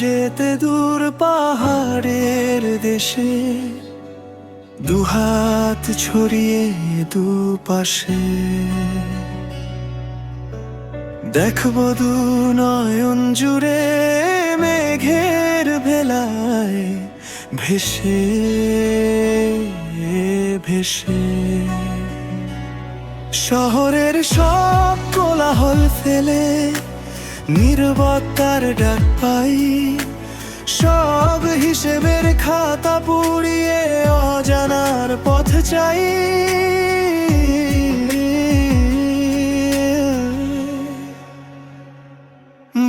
যেতে দূর পাহাড়ের দেশে, দুহাত ছড়িয়ে দুপাশে দেখবো দু নয়ন জুড়ে মেঘের ভেলায় ভেসে ভেসে। শহরের সব কোলাহল ফেলে নীরবতার ডাক পাই, সব হিসেবের খাতা পুড়িয়ে অজানার পথ চাই।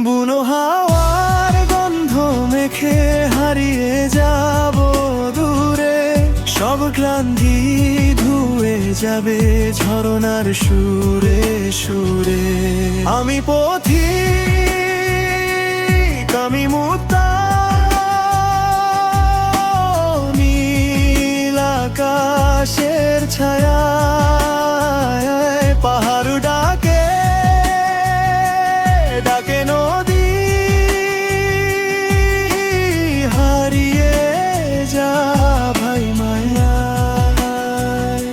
বুনো হাওয়ার গন্ধ মেখে হারিয়ে যাব দূরে, সব ক্লান্তি ধুয়ে যাবে ঝরনার সুরে সুরে। আমি পথিক, আমি মুক্তা, নীল আকাশের ছায়া, পাহাড় ডাকে ডাকে নদী, হারিয়ে যা ভাই মায়ায়।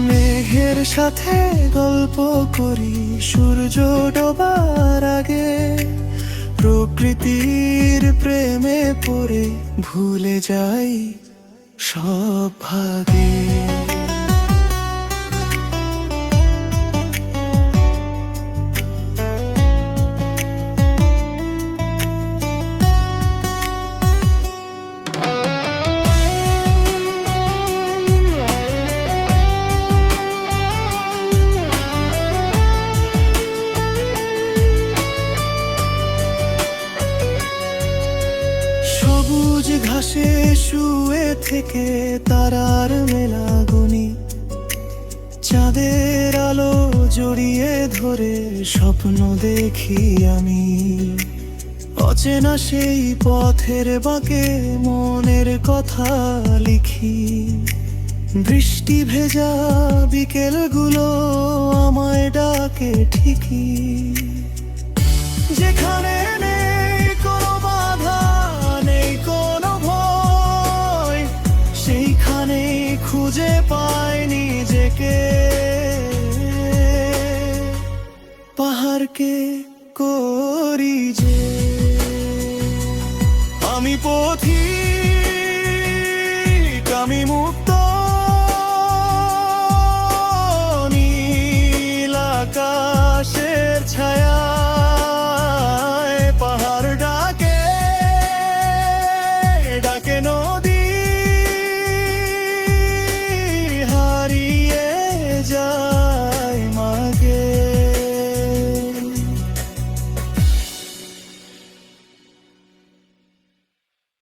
মেঘের সাথে গল্প করি সূর্য ডোবার আগে, প্রকৃতির প্রেমে পড়ে ভুলে যাই সব ভাগে। সবুজ ঘাসে শুয়ে থেকে তারার মেলা গুনি, চাঁদের আলো জড়িয়ে ধরে স্বপ্ন দেখি আমি। অচেনা সেই পথের বাঁকে মনের কথা লিখি, বৃষ্টি ভেজা বিকেলগুলো আমায় ডাকে ঠিকই। যেখানে নেই কোনো বাধা, নেই কোনো ভয়, সেইখানে খুঁজে পাই নিজেকে। পাহাড়কে করি যে আমি পথিক,